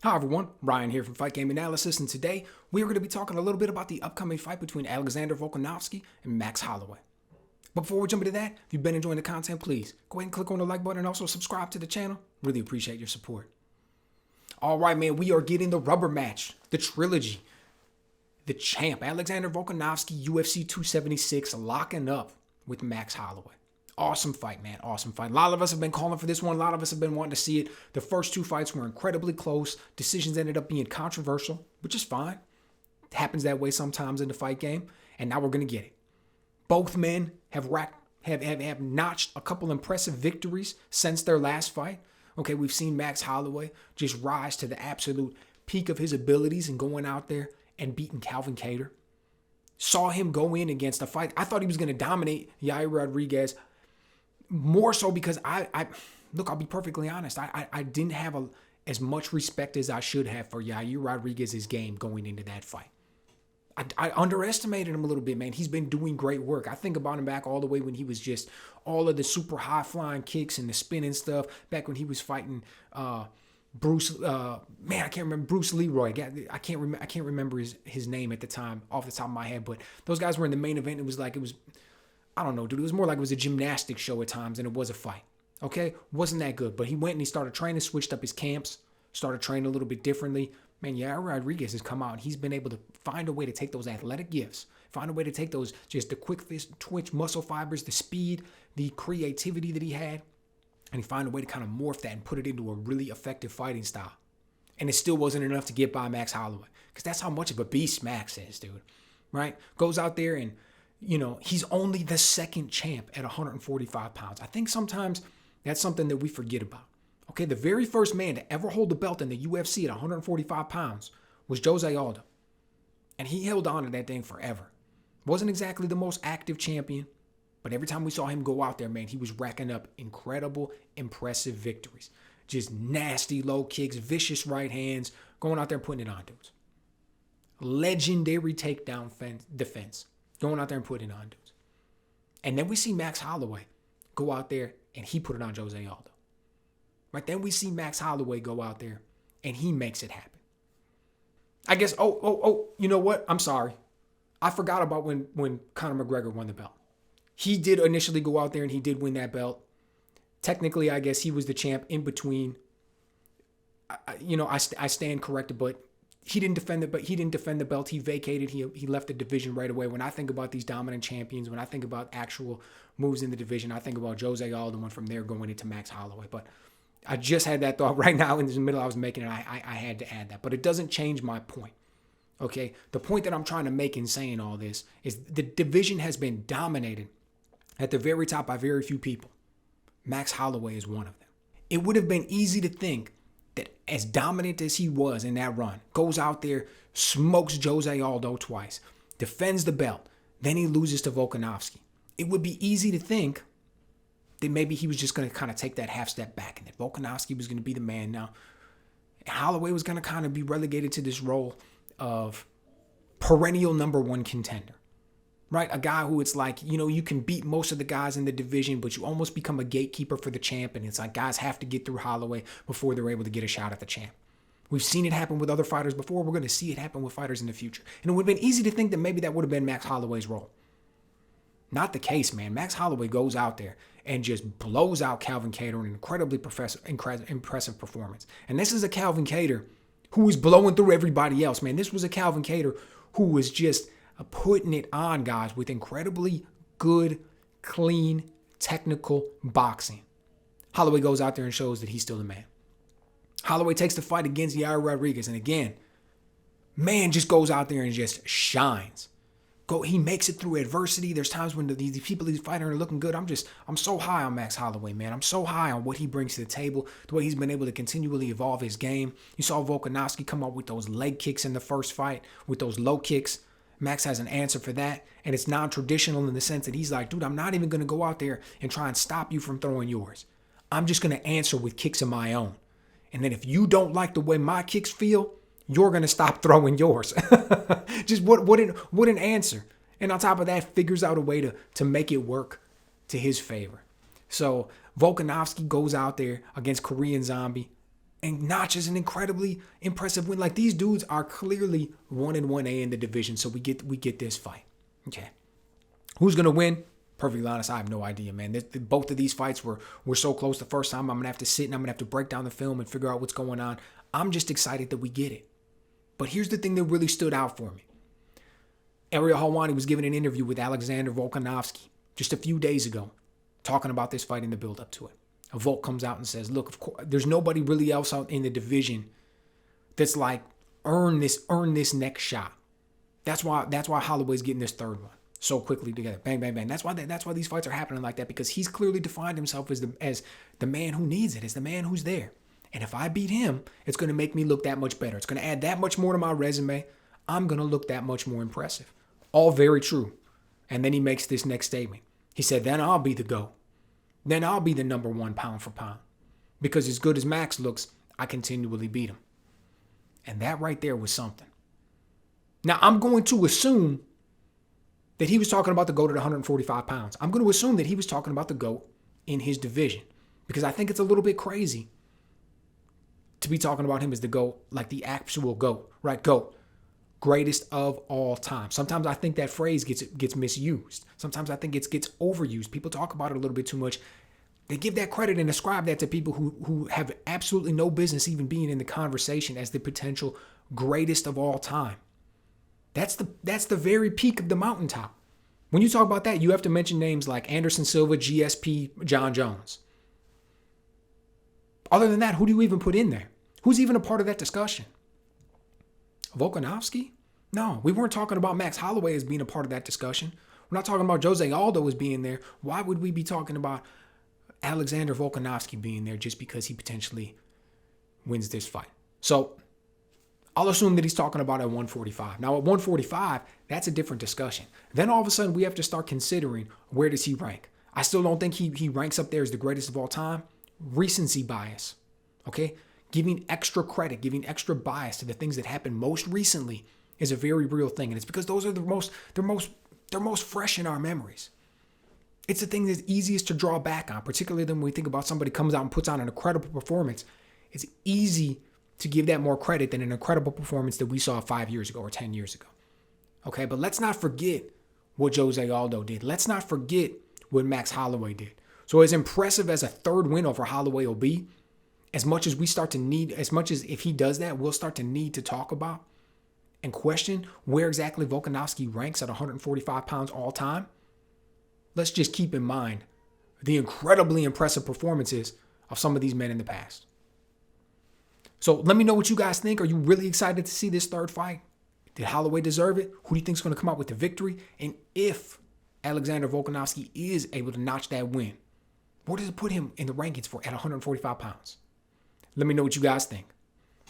Hi everyone, Ryan here from Fight Game Analysis, and today we are going to be talking a little bit about the upcoming fight between Alexander Volkanovski and Max Holloway. But before we jump into that, if you've been enjoying the content, please go ahead and click on the like button and also subscribe to the channel. Really appreciate your support. All right, man, we are getting the rubber match, the trilogy. The champ, Alexander Volkanovski, UFC 276, locking up with Max Holloway. Awesome fight, man. Awesome fight. A lot of us have been calling for this one. A lot of us have been wanting to see it. The first two fights were incredibly close. Decisions ended up being controversial, which is fine. It happens that way sometimes in the fight game. And now we're going to get it. Both men have notched a couple impressive victories since their last fight. Okay, we've seen Max Holloway just rise to the absolute peak of his abilities and going out there and beating Calvin Kattar. Saw him go in against a fight. I thought he was going to dominate Yair Rodriguez. More so because I'll be perfectly honest. I didn't have as much respect as I should have for Yair Rodriguez's game going into that fight. I underestimated him a little bit, man. He's been doing great work. I think about him back all the way when he was just all of the super high flying kicks and the spinning stuff. Back when he was fighting Bruce Leroy. I can't remember his name at the time off the top of my head, but those guys were in the main event. It was I don't know, dude. It was more like it was a gymnastics show at times than it was a fight. Okay? Wasn't that good. But he went and he started training, switched up his camps, started training a little bit differently. Man, Yair Rodriguez has come out and he's been able to find a way to take those athletic gifts, find a way to take those, just the quick twitch muscle fibers, the speed, the creativity that he had, and he found a way to kind of morph that and put it into a really effective fighting style. And it still wasn't enough to get by Max Holloway. Because that's how much of a beast Max is, dude. Right? Goes out there and he's only the second champ at 145 pounds. I think sometimes that's something that we forget about. Okay, the very first man to ever hold the belt in the UFC at 145 pounds was Jose Aldo. And he held on to that thing forever. Wasn't exactly the most active champion, but every time we saw him go out there, man, he was racking up incredible, impressive victories. Just nasty low kicks, vicious right hands, going out there and putting it on dudes. Legendary takedown defense. Going out there and putting it on dudes. And then we see Max Holloway go out there and he put it on Jose Aldo. Right? Then we see Max Holloway go out there and he makes it happen. I guess, you know what? I'm sorry. I forgot about when Conor McGregor won the belt. He did initially go out there and he did win that belt. Technically, I guess he was the champ in between. I stand corrected, but he didn't defend the belt. He vacated. He left the division right away. When I think about these dominant champions, when I think about actual moves in the division, I think about Jose Aldo and from there going into Max Holloway. But I just had that thought right now in the middle I was making it. I had to add that. But it doesn't change my point. Okay? The point that I'm trying to make in saying all this is the division has been dominated at the very top by very few people. Max Holloway is one of them. It would have been easy to think that as dominant as he was in that run, goes out there, smokes Jose Aldo twice, defends the belt, then he loses to Volkanovski. It would be easy to think that maybe he was just going to kind of take that half step back and that Volkanovski was going to be the man now. Holloway was going to kind of be relegated to this role of perennial number one contender. Right? A guy who it's like, you can beat most of the guys in the division, but you almost become a gatekeeper for the champ. And it's like guys have to get through Holloway before they're able to get a shot at the champ. We've seen it happen with other fighters before. We're going to see it happen with fighters in the future. And it would have been easy to think that maybe that would have been Max Holloway's role. Not the case, man. Max Holloway goes out there and just blows out Calvin Kattar in an incredibly impressive performance. And this is a Calvin Kattar who was blowing through everybody else, man. This was a Calvin Kattar who was just putting it on guys with incredibly good, clean, technical boxing. Holloway goes out there and shows that he's still the man. Holloway takes the fight against Yair Rodriguez, and again, man just goes out there and just shines. He makes it through adversity. There's times when these people he's fighting are looking good. I'm so high on Max Holloway, man. I'm so high on what he brings to the table, the way he's been able to continually evolve his game. You saw Volkanovski come up with those leg kicks in the first fight, with those low kicks. Max has an answer for that, and it's non-traditional in the sense that he's like, dude, I'm not even going to go out there and try and stop you from throwing yours. I'm just going to answer with kicks of my own. And then if you don't like the way my kicks feel, you're going to stop throwing yours. Just what an answer. And on top of that, figures out a way to make it work to his favor. So Volkanovski goes out there against Korean Zombie, and notches an incredibly impressive win. Like, these dudes are clearly 1-1A in the division, so we get this fight. Okay. Who's going to win? Perfectly honest, I have no idea, man. Both of these fights were so close the first time. I'm going to have to sit and I'm going to have to break down the film and figure out what's going on. I'm just excited that we get it. But here's the thing that really stood out for me. Ariel Helwani was giving an interview with Alexander Volkanovski just a few days ago, talking about this fight in the build-up to it. Volk comes out and says, look, of course, there's nobody really else out in the division that's like, earn this next shot. That's why Holloway's getting this third one so quickly together. Bang, bang, bang. That's why these fights are happening like that, because he's clearly defined himself as the man who needs it, as the man who's there. And if I beat him, it's going to make me look that much better. It's going to add that much more to my resume. I'm going to look that much more impressive. All very true. And then he makes this next statement. He said, then I'll be the GOAT. Then I'll be the number one pound for pound. Because as good as Max looks, I continually beat him. And that right there was something. Now, I'm going to assume that he was talking about the GOAT at 145 pounds. I'm going to assume that he was talking about the GOAT in his division, because I think it's a little bit crazy to be talking about him as the GOAT, like the actual GOAT, right? GOAT, greatest of all time. Sometimes I think that phrase gets misused. Sometimes I think it gets overused. People talk about it a little bit too much. They give that credit and ascribe that to people who have absolutely no business even being in the conversation as the potential greatest of all time. That's the very peak of the mountaintop. When you talk about that, you have to mention names like Anderson Silva, GSP, John Jones. Other than that, who do you even put in there? Who's even a part of that discussion? Volkanovski? No, we weren't talking about Max Holloway as being a part of that discussion. We're not talking about Jose Aldo as being there. Why would we be talking about Alexander Volkanovski being there just because he potentially wins this fight? So I'll assume that he's talking about at 145. Now, at 145, that's a different discussion. Then all of a sudden, we have to start considering, where does he rank? I still don't think he ranks up there as the greatest of all time. Recency bias, okay? Giving extra credit, giving extra bias to the things that happened most recently is a very real thing. And it's because those are they're most fresh in our memories. It's the thing that's easiest to draw back on, particularly when we think about somebody comes out and puts on an incredible performance. It's easy to give that more credit than an incredible performance that we saw 5 years ago or 10 years ago. Okay, but let's not forget what Jose Aldo did. Let's not forget what Max Holloway did. So as impressive as a third win over Holloway will be, as much as if he does that, we'll start to need to talk about and question where exactly Volkanovski ranks at 145 pounds all time, let's just keep in mind the incredibly impressive performances of some of these men in the past. So let me know what you guys think. Are you really excited to see this third fight? Did Holloway deserve it? Who do you think is going to come out with the victory? And if Alexander Volkanovski is able to notch that win, where does it put him in the rankings for at 145 pounds? Let me know what you guys think.